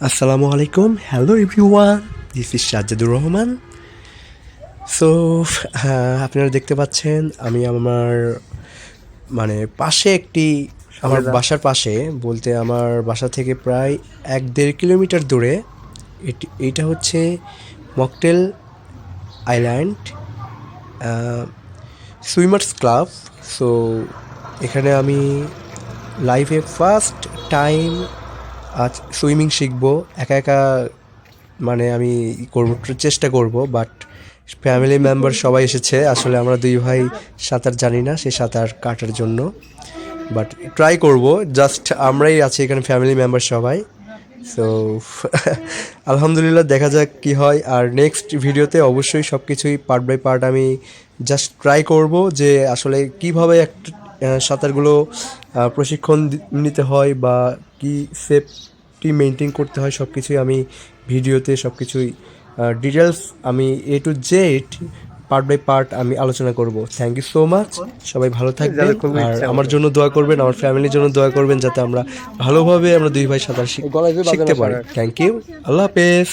আসসালামু আলাইকুম, hello everyone, this is Sajjadur Rahman. So আপনারা দেখতে পাচ্ছেন আমি আমার পাশে আমার বাসার পাশে বলতে আমার বাসা থেকে প্রায় 1-1.5 কিলোমিটার দূরে এইটা হচ্ছে mocktail island swimmers club. So এখানে আমি লাইফে ফার্স্ট টাইম আজ সুইমিং শিখবো একা একা। আমি চেষ্টা করব, বাট ফ্যামিলি মেম্বার সবাই এসেছে। আসলে আমরা দুই ভাই সাঁতার জানি না, সে সাঁতার কাটার জন্য, বাট ট্রাই করব। জাস্ট আমরাই আছি এখানে, ফ্যামিলি মেম্বার সবাই। সো আলহামদুলিল্লাহ, দেখা যাক কি হয়। আর নেক্সট ভিডিওতে অবশ্যই সব কিছুই পার্ট বাই পার্ট আমি জাস্ট ট্রাই করব যে আসলে কীভাবে একটা সাঁতারগুলো প্রশিক্ষণ নিতে হয় বা কি সেফটি মেনটেন করতে হয়, সব কিছুই আমি ভিডিওতে সব কিছুই ডিটেলস আমি A to Z part by part আমি আলোচনা করব। থ্যাংক ইউ সো মাচ, সবাই ভালো থাকবেন। আর আমার জন্য দোয়া করবেন, আমার ফ্যামিলির জন্য দোয়া করবেন, যাতে আমরা ভালোভাবে আমরা দুই ভাই সাঁতার শিখতে পারি। থ্যাংক ইউ, আল্লাহ হাফেজ।